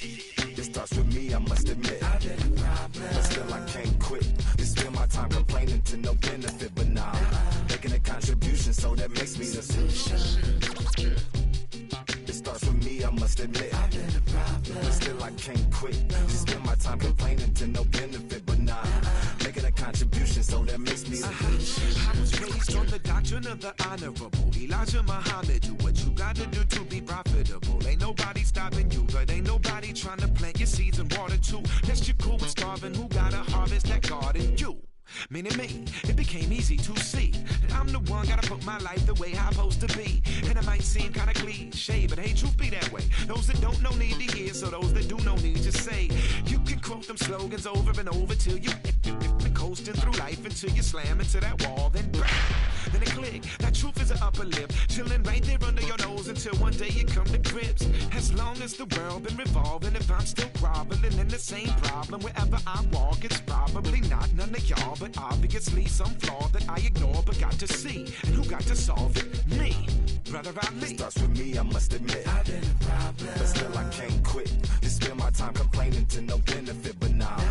It starts with me, I must admit. But still I can't quit. You spend my time complaining to no benefit, but now making a contribution, so that makes me the solution. It starts with me, I must admit. But still I can't quit. You spend my time complaining to no benefit, but now making a contribution, so that makes me the solution. I was raised on the doctrine of the honorable Elijah Muhammad. Do what you gotta do to be profitable. Ain't nobody stopping you, but ain't nobody trying to plant your seeds and water too. Unless you're cool with starving, who gotta harvest that garden? You. Meaning me, it became easy to see that I'm the one gotta put my life the way I'm supposed to be. And it might seem kinda cliche, but hey, truth be that way. Those that don't know need to hear, so those that do know need to say. You can quote them slogans over and over till you coasting through life until you slam into that wall, then bang, then it click. That truth is an upper lip, chilling right there under your nose until one day you come to grips. As long as the world been revolving, if I'm still groveling in the same problem wherever I walk, it's probably not none of y'all, but obviously some flaw that I ignore but got to see. And who got to solve it? Me, brother Ali. It starts with me, I must admit. I've been a problem, but still I can't quit. You spend my time complaining to no benefit, but now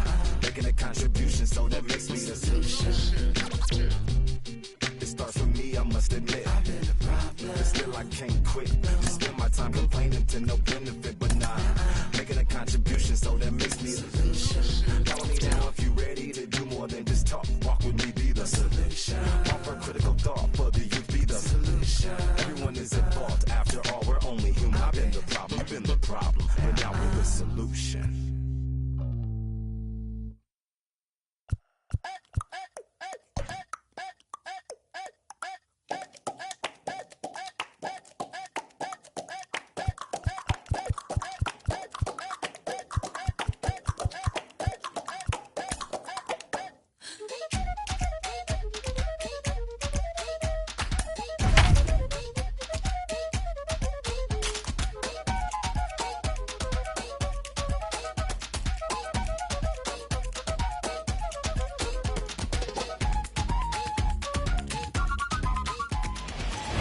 making a contribution, so that makes me the solution. It starts with me, I must admit. I've been a problem, but still I can't quit. You spend my time complaining to no benefit, but now making a contribution, so that makes me the solution. Follow me now if you ready to do more than just talk. Walk with me, be the solution. Offer critical thought for the youth, be the solution. Everyone is at fault. After all, we're only human. I've been the problem, you've been the problem, but now we're the solution.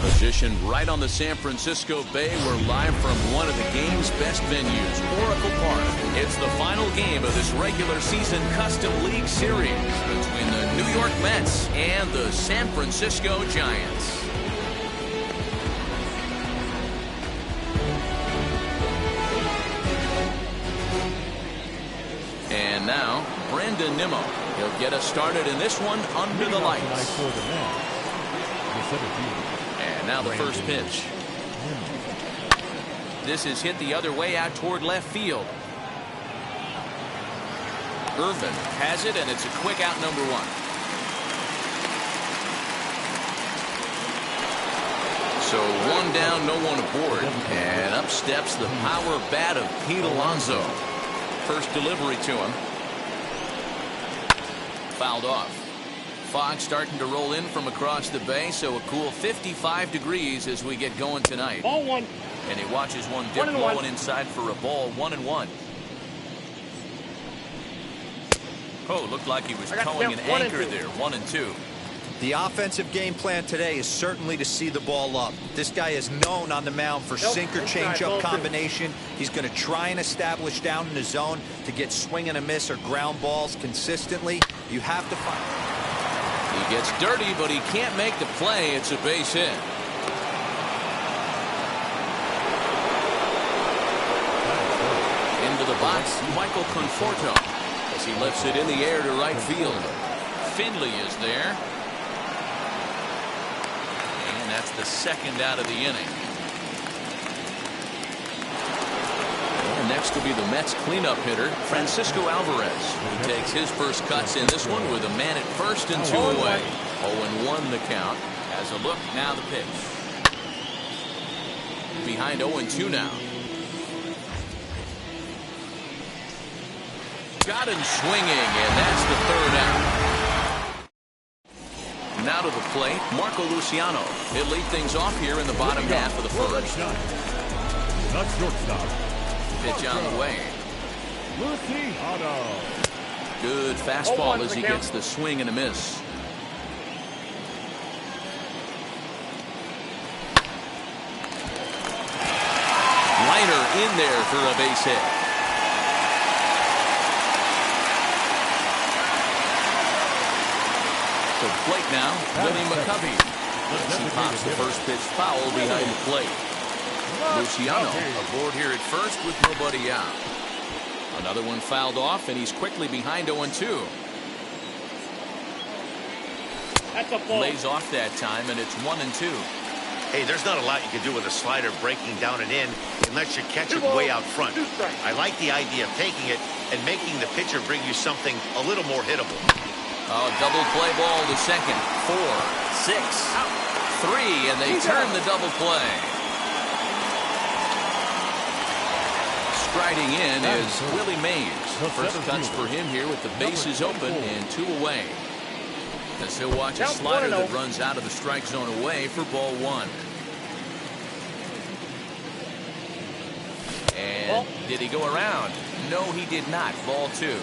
Positioned right on the San Francisco Bay, we're live from one of the game's best venues, Oracle Park. It's the final game of this regular season Custom League Series between the New York Mets and the San Francisco Giants. And now, Brandon Nimmo. He'll get us started in this one under the lights. And now the first pitch. This is hit the other way out toward left field. Irvin has it, and it's a quick out, number one. So one down, no one aboard. And up steps the power bat of Pete Alonso. First delivery to him. Fouled off. Fog starting to roll in from across the bay, so a cool 55 degrees as we get going tonight. Ball one. And he watches one dip low and inside for a ball, 1-1. Oh, looked like he was towing an anchor there, 1-2. The offensive game plan today is certainly to see the ball up. This guy is known on the mound for sinker changeup combination. He's going to try and establish down in the zone to get swing and a miss or ground balls consistently. You have to find. He gets dirty, but he can't make the play. It's a base hit. Into the box, Michael Conforto, as he lifts it in the air to right field. Finley is there. And that's the second out of the inning. And next will be the Mets cleanup hitter, Francisco Alvarez. He takes his first cuts in this one with a man at first and 2 away. 0-1 the count. As a look, now the pitch. Behind 0-2 now. Got him swinging, and that's the third out. Now to the plate, Marco Luciano. He'll lead things off here in the bottom half of the first. That's shortstop. Pitch on the way. Good fastball as he gets the swing and a miss. Liner in there for a base hit. To the plate now, Willie McCovey. He pops the first pitch foul behind the plate. Luciano aboard here at first with nobody out. Another one fouled off, and he's quickly behind 0-2. Lays off that time, and it's 1-2. Hey, there's not a lot you can do with a slider breaking down and in unless you catch it way out front. I like the idea of taking it and making the pitcher bring you something a little more hittable. Oh, double play ball to second. 4, 6, 3, and they turn the double play. Striding in is Willie Mays. First cuts for him here with the bases open and 2 away. As he'll watch a slider that runs out of the strike zone away for ball 1. And did he go around? No, he did not. Ball 2.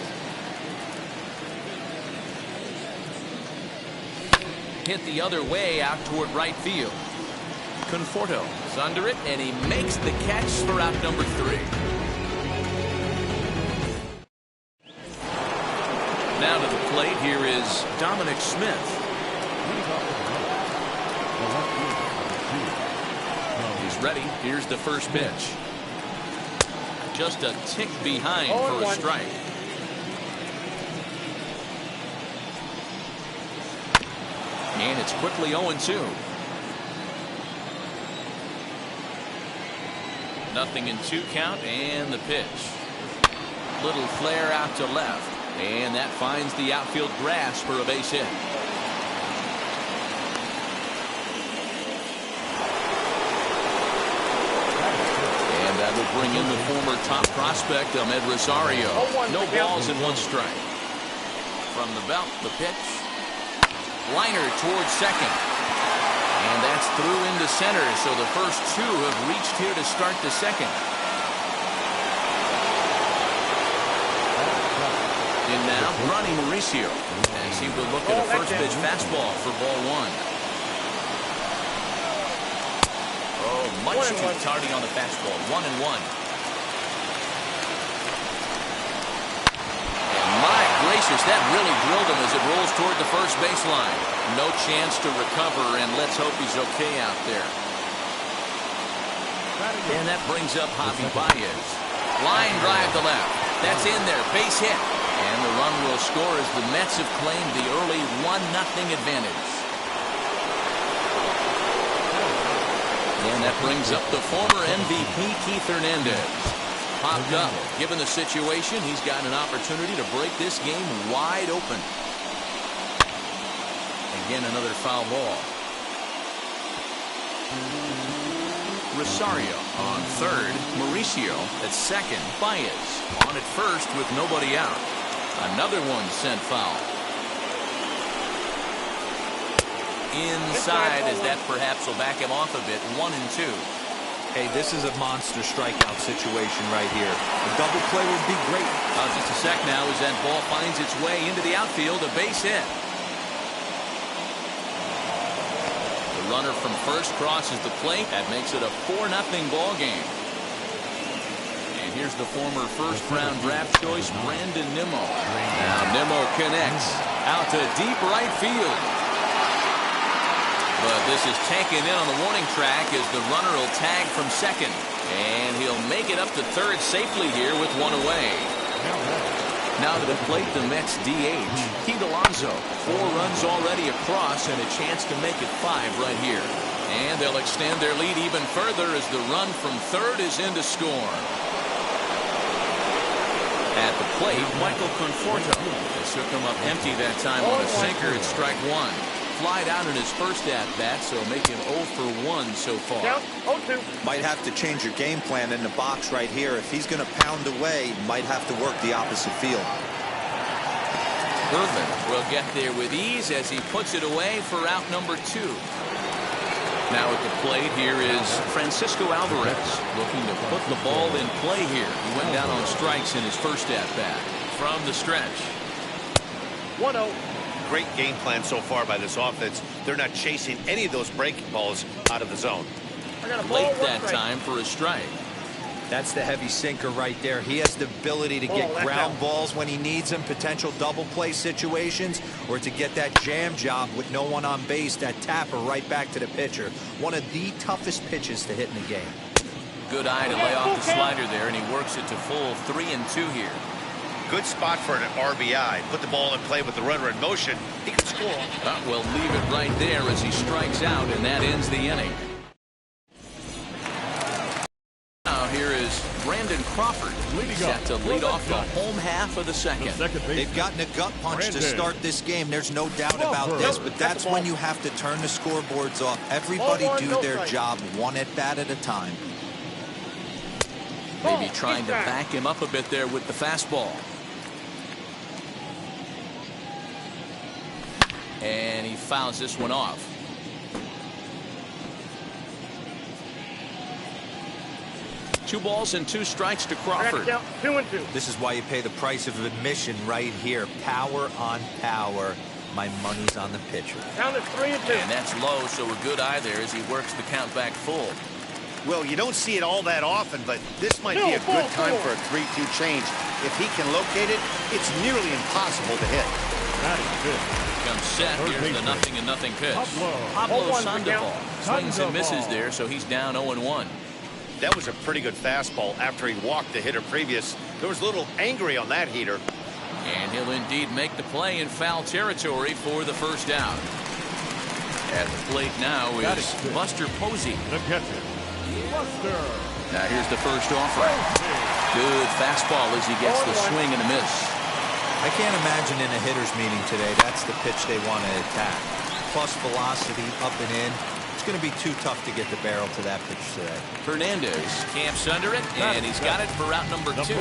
Hit the other way out toward right field. Conforto is under it, and he makes the catch for out number 3. Now to the plate, here is Dominic Smith. He's ready. Here's the first pitch. Just a tick behind for a strike. And it's quickly 0-2. Nothing in 2 count, and the pitch. Little flare out to left. And that finds the outfield grass for a base hit. And that will bring in the former top prospect, Ahmed Rosario. No balls and 1 strike. From the belt, the pitch. Liner towards second. And that's through into center, so the first 2 have reached here to start the second. In now, Ronnie Mauricio, as he will look at a first pitch fastball for ball 1. Oh, much too tardy on the fastball. 1-1. And my gracious, that really drilled him as it rolls toward the first baseline. No chance to recover, and let's hope he's okay out there. And that brings up Javi Baez. Line drive to left. That's in there. Base hit. And the run will score as the Mets have claimed the early 1-0 advantage. And that brings up the former MVP, Keith Hernandez. Popped up. Given the situation, he's got an opportunity to break this game wide open. Again, another foul ball. Rosario on third. Mauricio at second. Baez on at first with nobody out. Another one sent foul. Inside, as that perhaps will back him off a bit. 1-2. Hey, this is a monster strikeout situation right here. A double play would be great. Just a sec now as that ball finds its way into the outfield. A base hit. The runner from first crosses the plate. That makes it a 4-0 ball game. Here's the former first-round draft choice, Brandon Nimmo. Now Nimmo connects out to deep right field. But this is taken in on the warning track as the runner will tag from second. And he'll make it up to third safely here with 1 away. Now to the plate, the Mets DH, Pete Alonso. 4 runs already across and a chance to make it 5 right here. And they'll extend their lead even further as the run from third is in to score. At the plate, Michael Conforto. This took him up empty that time on a sinker at strike 1. Flied out in his first at-bat, so make him 0 for 1 so far. Down 0-2. Might have to change your game plan in the box right here. If he's going to pound away, might have to work the opposite field. Irvin will get there with ease as he puts it away for out number 2. Now at the plate, here is Francisco Alvarez looking to put the ball in play here. He went down on strikes in his first at-bat. From the stretch. 1-0. Great game plan so far by this offense. They're not chasing any of those breaking balls out of the zone. Late that time for a strike. That's the heavy sinker right there. He has the ability to get ground balls when he needs them, potential double play situations, or to get that jam job with no one on base, that tapper right back to the pitcher. One of the toughest pitches to hit in the game. Good eye to lay off the slider there, and he works it to full 3-2 here. Good spot for an RBI. Put the ball in play with the runner in motion. He could score. We'll leave it right there as he strikes out, and that ends the inning. Now here is Brandon Crawford, set to lead off the home half of the second. They've gotten a gut punch to start this game. There's no doubt about this, but that's when you have to turn the scoreboards off. Everybody do their job one at bat at a time. Maybe trying to back him up a bit there with the fastball. And he fouls this one off. Two balls and 2 strikes to Crawford. 2-2. This is why you pay the price of admission right here. Power on power. My money's on the pitcher. Down to 3-2. And that's low, so a good eye there as he works the count back full. Well, you don't see it all that often, but this might be a good time for a 3-2 change. If he can locate it, it's nearly impossible to hit. That is good. Comes set. Here's the 0-0 pitch. Pablo Sandoval swings and misses there, so he's down 0-1. That was a pretty good fastball after he walked the hitter previous. There was a little angry on that heater. And he'll indeed make the play in foul territory for the first out. At the plate now is Buster Posey. The catcher, Buster. Now here's the first offering. Good fastball as he gets the swing and a miss. I can't imagine in a hitter's meeting today that's the pitch they want to attack. Plus velocity up and in. It's going to be too tough to get the barrel to that pitch today. Hernandez camps under it, and he's got it for route number 2.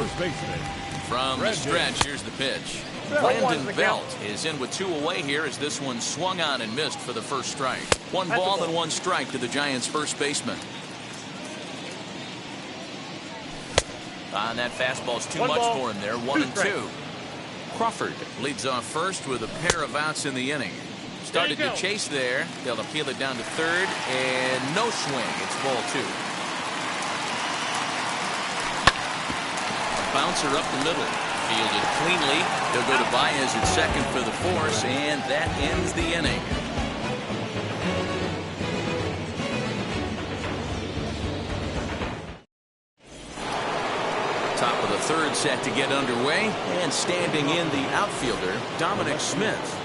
From the stretch, here's the pitch. Brandon Belt is in with 2 away here as this one swung on and missed for the first strike. 1 ball and 1 strike to the Giants' first baseman. That fastball's too much for him there. 1-2. Crawford leads off first with a pair of outs in the inning. Started to chase there. They'll appeal it down to third, and no swing. It's ball 2. A bouncer up the middle. Fielded cleanly. They'll go to Baez at second for the force, and that ends the inning. Top of the third set to get underway, and standing in the outfielder, Dominic Smith.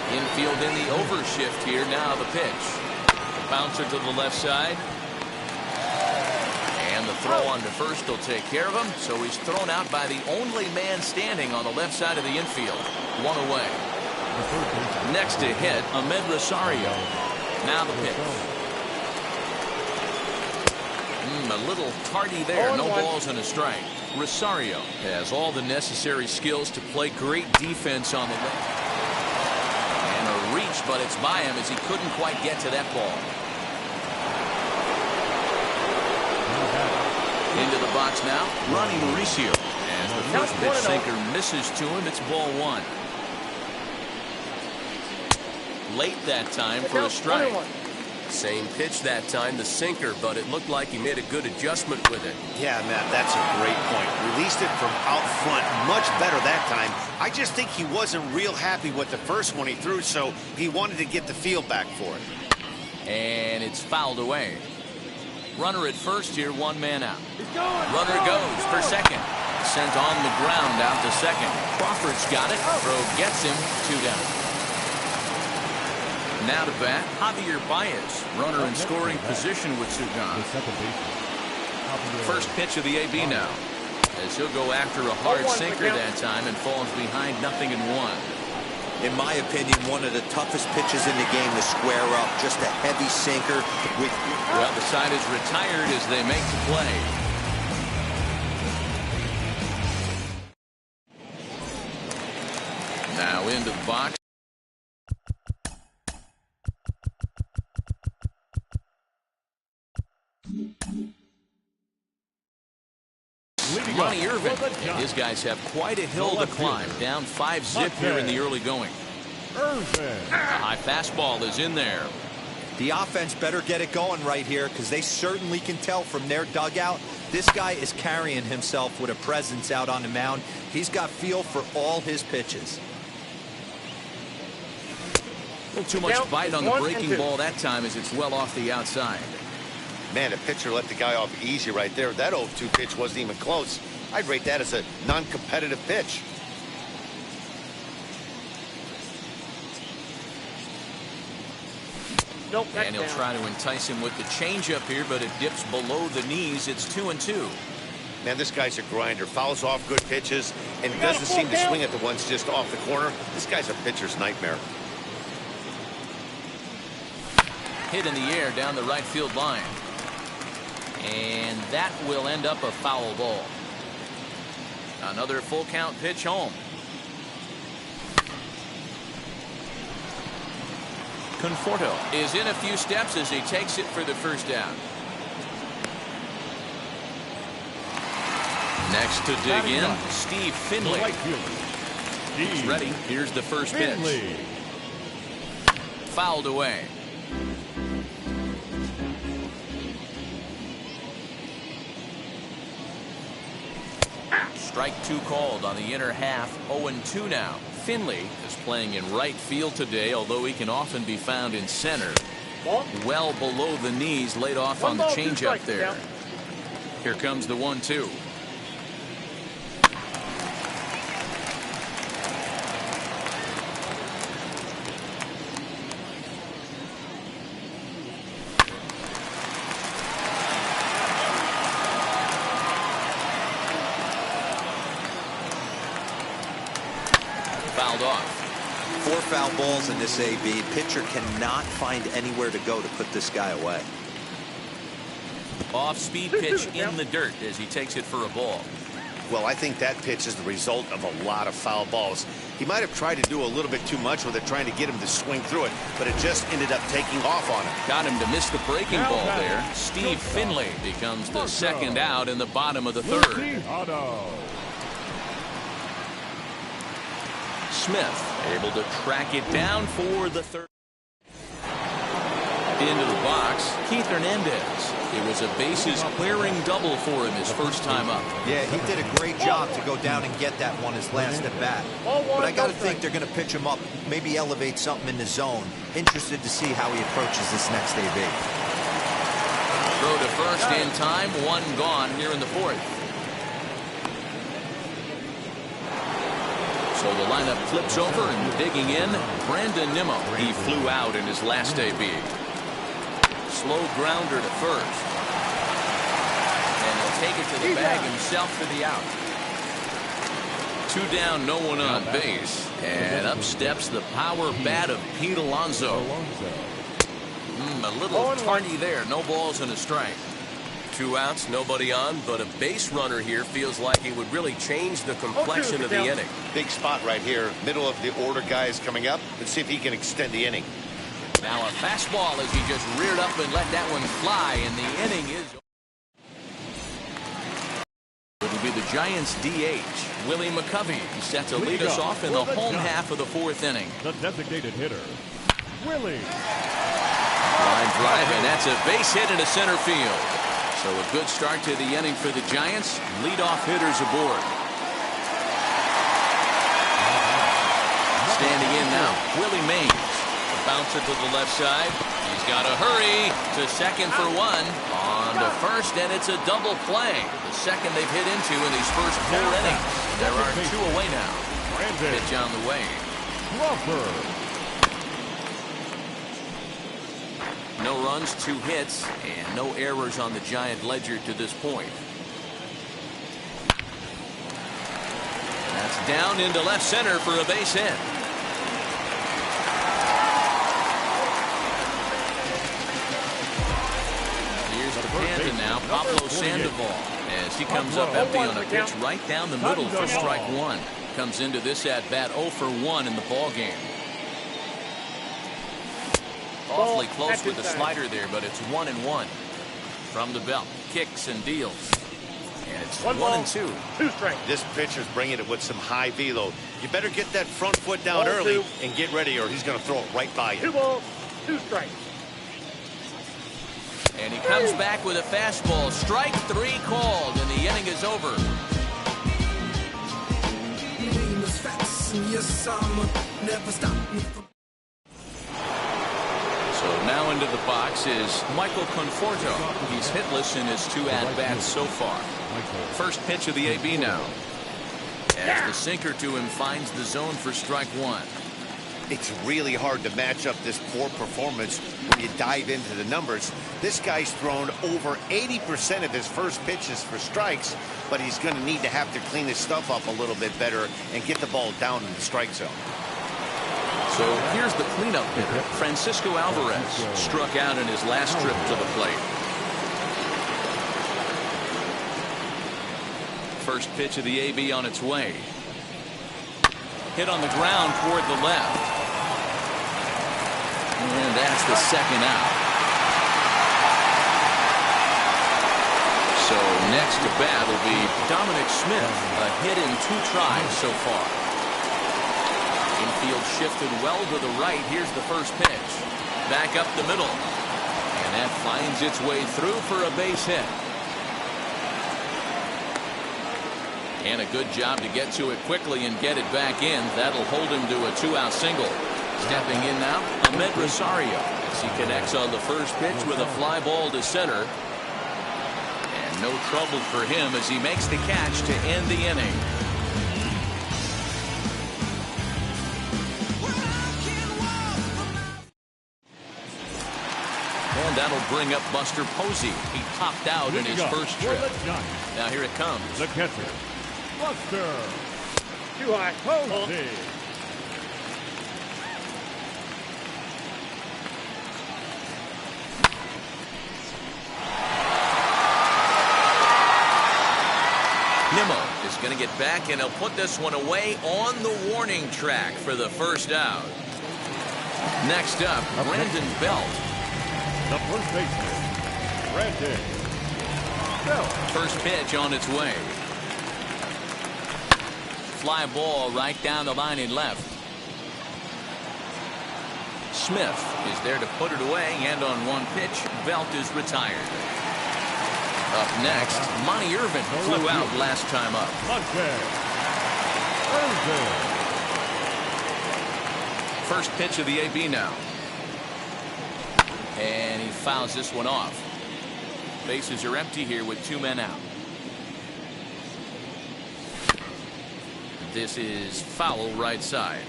Infield in the overshift here. Now the pitch. Bouncer to the left side. And the throw on to first will take care of him. So he's thrown out by the only man standing on the left side of the infield. 1 away. Next to hit, Ahmed Rosario. Now the pitch. A little tardy there. No balls and a strike. Rosario has all the necessary skills to play great defense on the left. And a reach, but it's by him as he couldn't quite get to that ball. Into the box now, Ronnie Mauricio. As the first pitch sinker misses to him, it's ball 1. Late that time for a strike. Same pitch that time, the sinker, but it looked like he made a good adjustment with it. Yeah, Matt, that's a great point. Released it from out front much better that time. I just think he wasn't real happy with the first one he threw, so he wanted to get the feel back for it. And it's fouled away. Runner at first here, 1 man out. Runner goes for second. Sent on the ground out to second. Crawford's got it. Throw gets him. 2 down. Now to bat, Javier Baez. Runner in scoring position with 2 gone. First pitch of the AB now. As he'll go after a hard sinker that time and falls behind 0-1. In my opinion, one of the toughest pitches in the game to square up. Just a heavy sinker. Well, the side is retired as they make the play. Now into the box. Monty Irvin. His guys have quite a hill to climb. Down 5-zip here in the early going. A high fastball is in there. The offense better get it going right here because they certainly can tell from their dugout. This guy is carrying himself with a presence out on the mound. He's got feel for all his pitches. A little too much bite on the breaking ball that time as it's well off the outside. Man, the pitcher let the guy off easy right there. That 0-2 pitch wasn't even close. I'd rate that as a non-competitive pitch. Nope, And he'll try to entice him with the changeup here, but it dips below the knees. It's 2-2. Man, this guy's a grinder. Fouls off good pitches and doesn't seem to swing at the ones just off the corner. This guy's a pitcher's nightmare. Hit in the air down the right field line. And that will end up a foul ball. Another full count pitch home. Conforto is in a few steps as he takes it for the first down. Next to dig in, Steve Finley. He's ready. Here's the first pitch. Fouled away. Strike two called on the inner half. 0-2 now. Finley is playing in right field today, although he can often be found in center. Well below the knees, laid off on the changeup there. Here comes the 1-2. Fouled off. 4 foul balls in this AB. Pitcher cannot find anywhere to go to put this guy away. Off-speed pitch in the dirt as he takes it for a ball. Well, I think that pitch is the result of a lot of foul balls. He might have tried to do a little bit too much with it, trying to get him to swing through it, but it just ended up taking off on him. Got him to miss the breaking ball there. Steve Finley becomes the second out in the bottom of the third. Smith able to track it down for the third. Into the box, Keith Hernandez. It was a bases clearing double for him his first time up. Yeah, he did a great job to go down and get that one his last at bat. But I got to think they're going to pitch him up, maybe elevate something in the zone. Interested to see how he approaches this next AB. Throw to first in time, one gone here in the fourth. So the lineup flips over and digging in, Brandon Nimmo. He flew out in his last AB. Slow grounder to first. And he'll take it to the bag himself for the out. 2 down, no one on base. And up steps the power bat of Pete Alonso. A little tardy there. No balls and a strike. 2 outs, nobody on, but a base runner here feels like it would really change the complexion of the inning. Big spot right here. Middle of the order guy is coming up. Let's see if he can extend the inning. Now a fastball as he just reared up and let that one fly, and the inning is. It'll be the Giants DH, Willie McCovey, set to lead us off in the home half of the 4th inning. The designated hitter, Willie. Line drive, and that's a base hit into center field. So a good start to the inning for the Giants. Leadoff hitters aboard. Standing in now, Willie Mays. Bouncer to the left side. He's got to hurry to second for 1. On to first, and it's a double play. The second they've hit into in these first 4 innings. There are 2 away now. Pitch on the way. No runs, 2 hits, and no errors on the Giant ledger to this point. That's down into left center for a base hit. Panda now, Pablo Sandoval, as he comes up empty on a pitch right down the middle for strike 1. Comes into this at bat 0 for 1 in the ball game. Awfully close with the slider there, but it's 1-1 from the belt. Kicks and deals, and it's 1-2. 2 strikes. This pitcher's bringing it with some high velo. You better get that front foot down early and get ready, or he's going to throw it right by you. 2 balls, 2 strikes. And he comes back with a fastball. Strike 3 called, and the inning is over. So now into the box is Michael Conforto. He's hitless in his 2 at-bats so far. First pitch of the AB now. As the sinker to him finds the zone for strike 1. It's really hard to match up this poor performance when you dive into the numbers. This guy's thrown over 80% of his first pitches for strikes, but he's going to need to have to clean his stuff up a little bit better and get the ball down in the strike zone. So here's the cleanup hitter. Francisco Alvarez struck out in his last trip to the plate. First pitch of the AB on its way. Hit on the ground toward the left. And that's the second out. So next to bat will be Dominic Smith. A hit in 2 tries so far. Infield shifted well to the right. Here's the first pitch. Back up the middle. And that finds its way through for a base hit. And a good job to get to it quickly and get it back in. That'll hold him to a 2-out single. Stepping in now, Ahmed Rosario, as he connects on the first pitch with a fly ball to center. And no trouble for him as he makes the catch to end the inning. And that'll bring up Buster Posey. He popped out in his first trip. Now here it comes. The catcher, Buster. Too high. Posey. Nimmo is going to get back, and he'll put this one away on the warning track for the first out. Next up, Brandon Belt. The first baseman, Brandon Belt. First pitch on its way. Fly ball right down the line in left. Smith is there to put it away, and on one pitch, Belt is retired. Up next, Monty Irvin flew out last time up. First pitch of the AB now. And he fouls this one off. Bases are empty here with 2 men out. This is foul right side.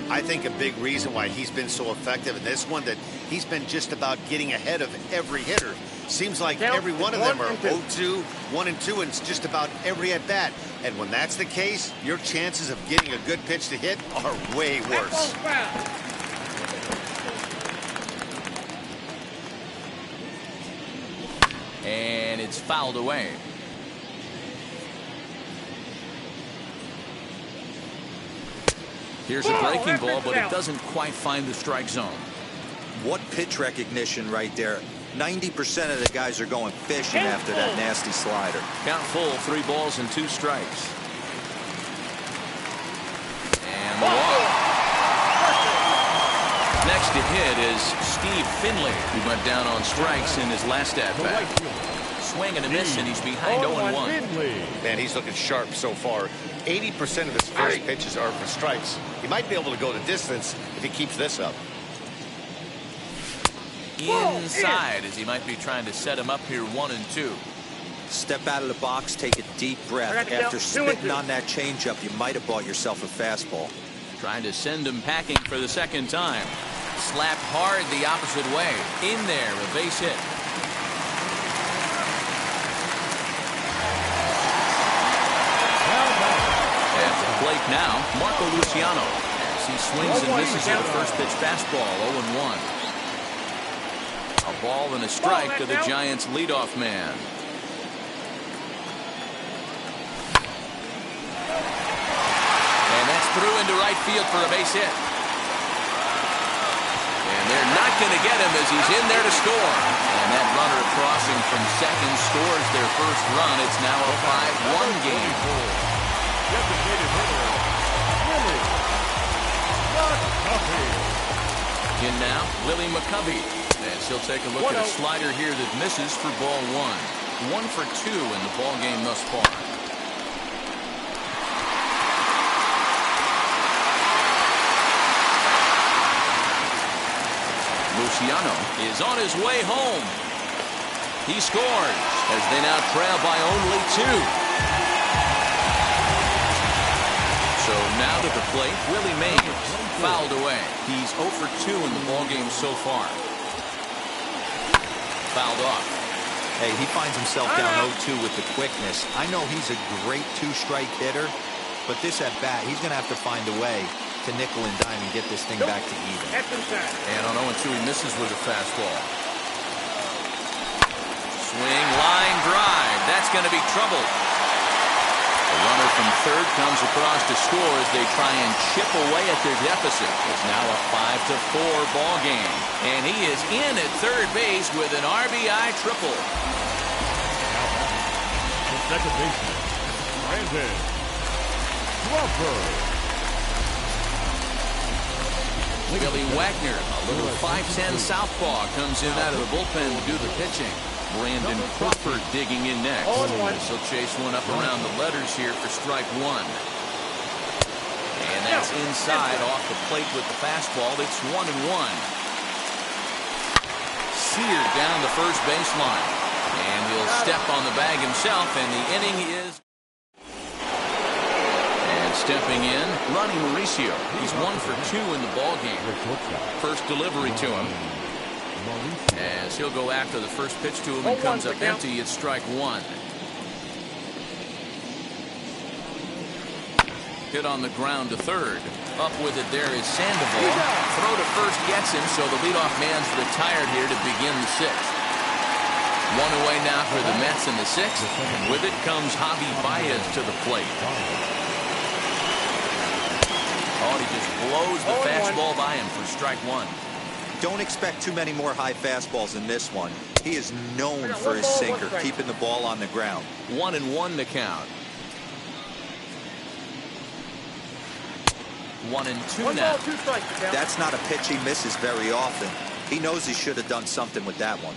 I think a big reason why he's been so effective in this one, that he's been just about getting ahead of every hitter. Seems like every one of them are 0-2, 1-2, and it's just about every at bat. And when that's the case, your chances of getting a good pitch to hit are way worse. And it's fouled away. Here's a breaking ball, but it doesn't quite find the strike zone. What pitch recognition right there. 90% of the guys are going fishing after that nasty slider. Count full, 3 balls and 2 strikes. And the walk. Next to hit is Steve Finley, who went down on strikes in his last at-bat. Swing and a miss, and he's behind 0-1. Man, he's looking sharp so far. 80% of his first pitches are for strikes. He might be able to go the distance if he keeps this up. Inside, as he might be trying to set him up here 1-2. Step out of the box, take a deep breath. After spitting on that changeup, you might have bought yourself a fastball. Trying to send him packing for the second time. Slapped hard the opposite way. In there, a base hit. At the plate now, Marco Luciano, as he swings and misses at a first pitch fastball, 0-1. A ball and a strike to the Giants' leadoff man. And that's through into right field for a base hit. And they're not going to get him as he's in there to score. And that runner crossing from second scores their first run. It's now a 5-1 game. In now, Willie McCovey. And As he'll take a look at a slider here that misses for ball one. 1 for 2 in the ball game thus far. Luciano is on his way home. He scores as they now trail by only 2. So now to the plate, Willie Mays, fouled away. He's 0 for 2 in the ballgame so far. Fouled off. Hey, he finds himself down 0-2 with the quickness. I know he's a great 2-strike hitter, but this at bat, he's going to have to find a way to nickel and dime and get this thing back to even. And on 0-2, he misses with a fastball. Swing, line drive. That's going to be trouble. The runner from third comes across to score as they try and chip away at their deficit. It's now a 5-4 ball game. And he is in at third base with an RBI triple. The second baseman, Brandon Crawford. Billy Wagner, a little 5'10 southpaw, comes in out of the bullpen to do the pitching. Brandon Crawford digging in next. He'll chase one up around the letters here for strike 1. And that's inside off the plate with the fastball. It's 1-1. Seared down the first baseline. And he'll step on the bag himself, and the inning is... And stepping in, Ronnie Mauricio. He's 1 for 2 in the ballgame. First delivery to him. As he'll go after the first pitch to him and comes up empty, it's strike 1. Hit on the ground to third. Up with it there is Sandoval. Throw to first gets him, so the leadoff man's retired here to begin the 6th. 1 away now for the Mets in the 6th. And with it comes Javi Baez to the plate. Oh, he just blows the fastball by him for strike 1. Don't expect too many more high fastballs in this one. He is known for his sinker, keeping the ball on the ground. 1-1 to count. 1-2 now. That's not a pitch he misses very often. He knows he should have done something with that one.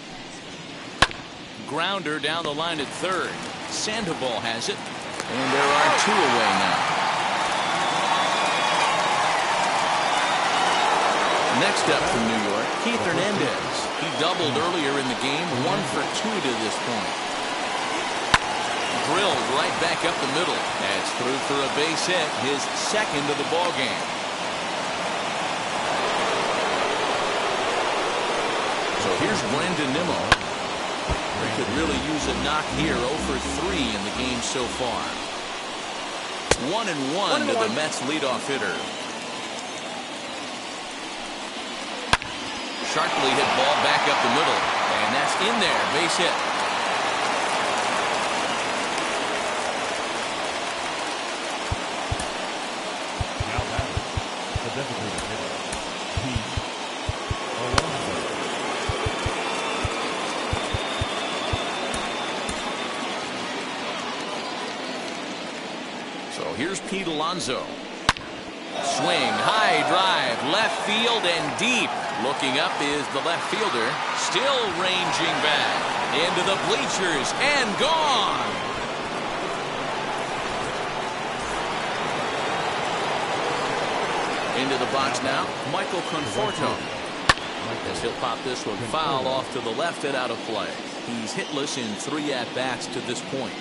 Grounder down the line at third. Sandoval has it. And there are 2 away now. Next up from New York, Keith Hernandez. He doubled earlier in the game, 1 for 2 to this point. Drilled right back up the middle. That's through for a base hit, his 2nd of the ball game. So here's Brandon Nimmo. He could really use a knock here, 0 for 3 in the game so far. 1-1 to the Mets leadoff hitter. Sharply hit ball back up the middle. And that's in there. Base hit. Now that the designated hitter, Pete Alonso. So here's Pete Alonso. Swing, high drive, left field and deep. Looking up is the left fielder, still ranging back into the bleachers and gone. Into the box now, Michael Conforto. As he'll pop this one foul off to the left and out of play. He's hitless in 3 at-bats to this point.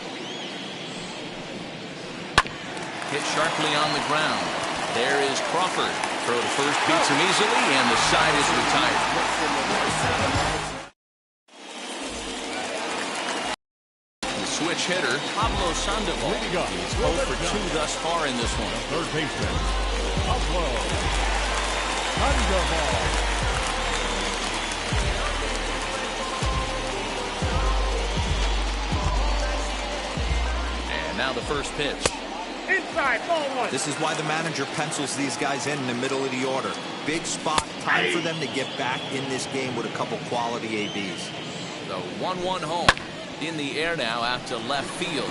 Hit sharply on the ground. There is Crawford. Throw to first beats him easily, and the side is retired. The switch hitter, Pablo Sandoval. He's 0 for 2 thus far in this one. Third baseman, Pablo Sandoval. And now the first pitch. Inside, ball 1. This is why the manager pencils these guys in the middle of the order. Big spot, time for them to get back in this game with a couple quality ABs. The 1-1 home. In the air now out to left field.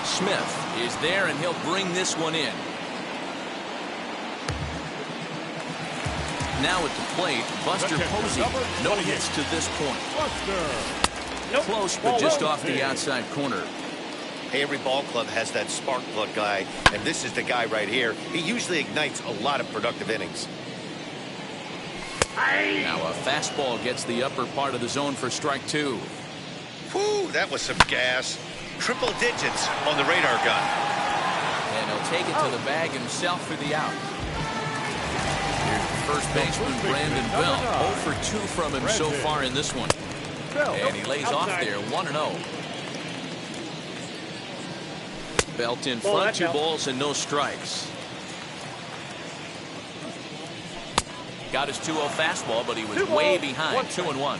Smith is there, and he'll bring this one in. now at the plate, Buster Posey. No hits to this point. Buster. Close, but just off the outside corner. Hey, every ball club has that spark plug guy, and this is the guy right here. He usually ignites a lot of productive innings. Now a fastball gets the upper part of the zone for strike 2. Whew, that was some gas. Triple digits on the radar gun. And he'll take it to the bag himself for the out. Here's the first baseman, Brandon Bell. 0 for 2 from him so far in this one. And he lays off there, 1-0. Belt in front, 2 balls and no strikes. Got his 2-0 fastball, but he was way behind, 2-1.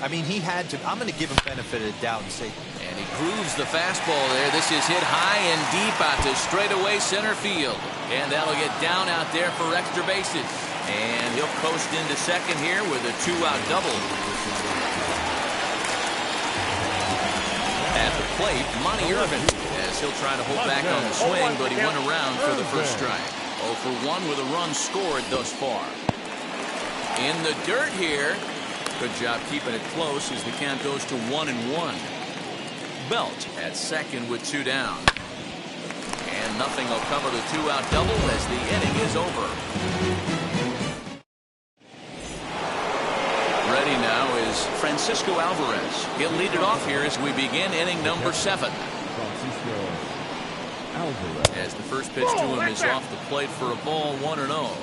I mean, he had to. I'm going to give him benefit of the doubt and say. And he grooves the fastball there. This is hit high and deep out to straightaway center field. And that'll get down out there for extra bases. And he'll coast into second here with a 2-out double. At the plate, Monty Irvin, as he'll try to hold back on the swing, but he went around for the first strike. 0 for 1 with a run scored thus far. In the dirt here. Good job keeping it close as the count goes to 1-1. Belt at second with 2 down. And nothing will cover the 2-out double as the inning is over. Ready now is Francisco Alvarez. He'll lead it off here as we begin inning number 7. As the first pitch to him is off the plate for a ball, 1-0.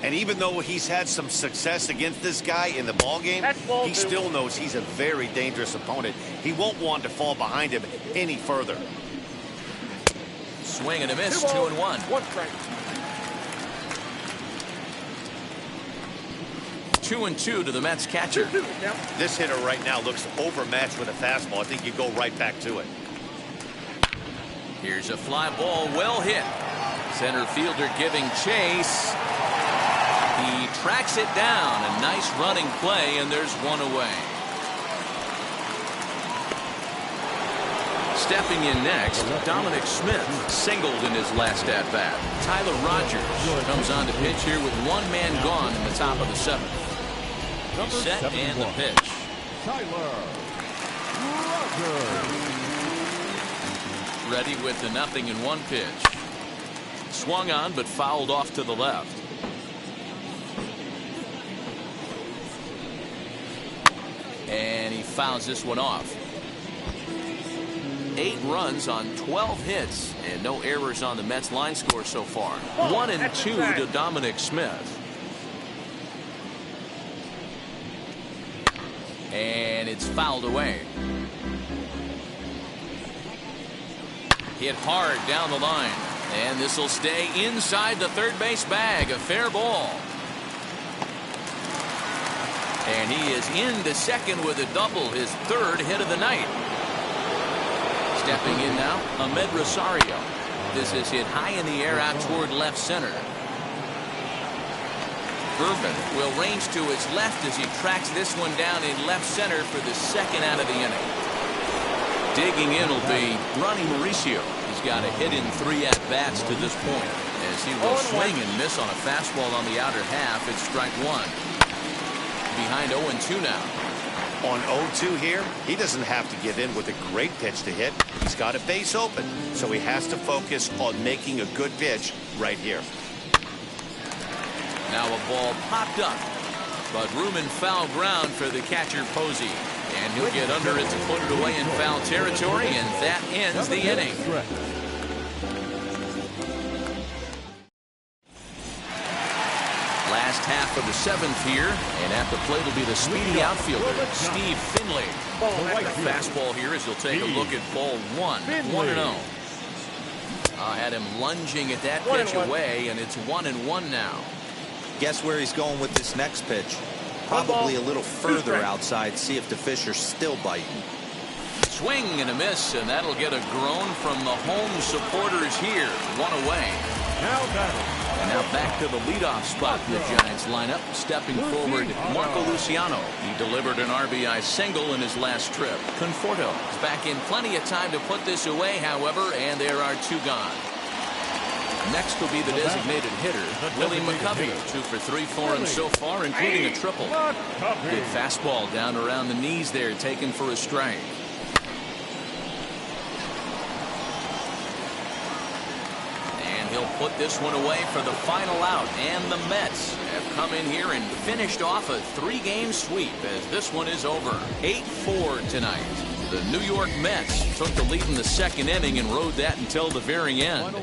And even though he's had some success against this guy in the ballgame, he still knows he's a very dangerous opponent. He won't want to fall behind him any further. Swing and a miss, 2-1. 1 strike. 2-2 to the Mets catcher. This hitter right now looks overmatched with a fastball. I think you go right back to it. Here's a fly ball, well hit. Center fielder giving chase. He tracks it down. A nice running play, and there's 1 away. Stepping in next, Dominic Smith singled in his last at-bat. Tyler Rogers comes on to pitch here with 1 man gone in the top of the 7th. He's set and the pitch. Tyler Rogers. Ready with the 0-1 pitch. Swung on but fouled off to the left. And he fouls this one off. 8 runs on 12 hits and no errors on the Mets line score so far. 1-2 to Dominic Smith. And it's fouled away. Hit hard down the line. And this will stay inside the third base bag. A fair ball. And he is into second with a double, his 3rd hit of the night. Stepping in now, Ahmed Rosario. This is hit high in the air out toward left center. Irvin will range to his left as he tracks this one down in left center for the 2nd out of the inning. Digging in will be Ronnie Mauricio. He's got a hit in 3 at-bats to this point. As he will swing and miss on a fastball on the outer half, it's strike 1. Behind 0-2 now. On 0-2 here, he doesn't have to give in with a great pitch to hit. He's got a base open, so he has to focus on making a good pitch right here. Now a ball popped up, but room and foul ground for the catcher Posey. And he'll get under it to put it away in foul territory, and that ends the inning. Last half of the 7th here, and at the plate will be the speedy outfielder, Steve Finley. Fastball here as he'll take a look at ball 1, 1-0. Had him lunging at that pitch away, and it's 1-1 now. Guess where he's going with this next pitch? Probably a little further outside. See if the fish are still biting. Swing and a miss, and that'll get a groan from the home supporters here. 1 away. And now back to the leadoff spot in the Giants lineup. Stepping forward, Marco Luciano. He delivered an RBI single in his last trip. Conforto is back in plenty of time to put this away, however, and there are 2 gone. Next will be the designated hitter, Willie McCovey. 2 for 3 for him so far, including a triple. Good fastball down around the knees there, taken for a strike. And he'll put this one away for the final out. And the Mets have come in here and finished off a 3-game sweep as this one is over. 8-4 tonight. The New York Mets took the lead in the second inning and rode that until the very end.